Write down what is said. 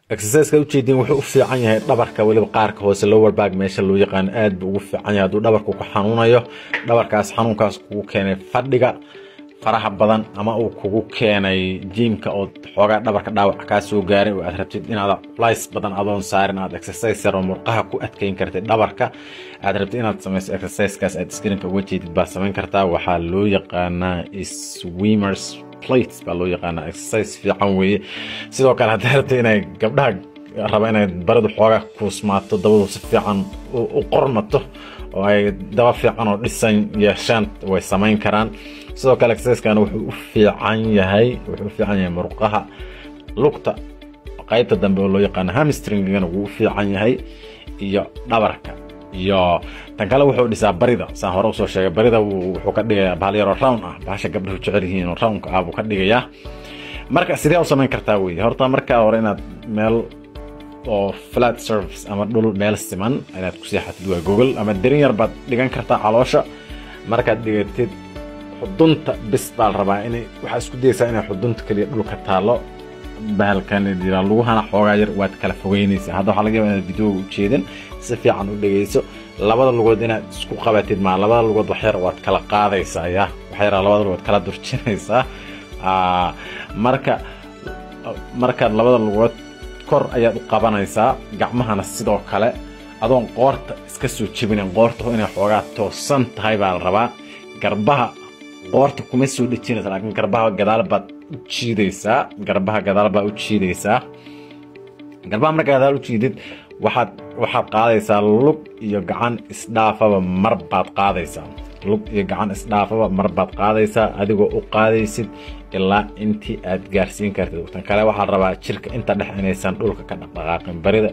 exercise ka u jeedin wuxuu u fiican yahay dhabarka waliba qaarka hoose lower back meesha loo yaqaan aad buu ugu fiican yahay haduu dhabarku ku xanuunayo dhabarkaas xanuunkaas kugu keenay fadhiga faraha badan ama uu kugu keenay gymka oo xoogaa dhabarka dhaawac ka soo gaaray oo aad rabtid inaad flies badan adoon saarin aad exercise yar oo murqaha ku adkeyn kartid dhabarka aad rabtid inaad sameyso exercise-kaas aad screen-ka uga jeedid baa sameyn kartaa waxaa loo yaqaanaa swimmers plates baa loo yaqaanaa exercise fiican weeye sidoo kale haddaad rabtid inay gabdhaha raba inay baridu xoogaa kuusmaato dabadu si fiican u qormato oo ay daba fiican oo dhisan yeeshaan way sameyn karaan sidoo kale exercise-kan wuxuu u fiican yahay murqaha lugta qaybta dambe oo loo yaqaan hamstring-gana wuu u fiican yahay iyo dhabarka iyo tan kale wuxuu dhisaa barida saan hore u soo sheegay barida wuxuu ka dhigayaa bahal yar oo round ah bahasha gabdhuhu jecel yihiin oo round ah buu ka dhigayaa marka sidee u sameyn kartaa weeye horta marka hore inaad meel oo flat surface ama dhul meel siman inaad ku seexatid waa Google ama darin yar baad dhigan kartaa caloosha markaad dhigatid xudunta bis baa rabaa inay waxa isku dayaysaa inay xudunta kaliya dhulka taalo bahalkan diraa lugahana xoogaa yar waad kala fogeynaysaa hadda waxa laga yaabaa inaad video u jeedin si fiican u dhageyso labada lugood inaad isku qabatid ma labada lugood wax yar waad kala qaadaysaa wax yar labada lugood kala durjinaysaa marka labada lugood kor ayaad u qabanaysaa gacmahana sidoo kale adoon qoorta iska soo jibinin qoorta inay xoogaa toosan tahay baa la rabaa garbaha qoorta kuma soo dhijinaysaa laakiin garbaha gadaal baad u jiidaysaa garbaha marka gadaal u jiidid waxaad qaadaysaa lug iyo gacan isdhaafaba mar baad qaadaysaa adigoo u qaadaysid ilaa intii aad gaarsiin kartid tan kale waxaa rabaa jirka inta dhex inaysan dhulka ka dhaqdhaqaaqin barida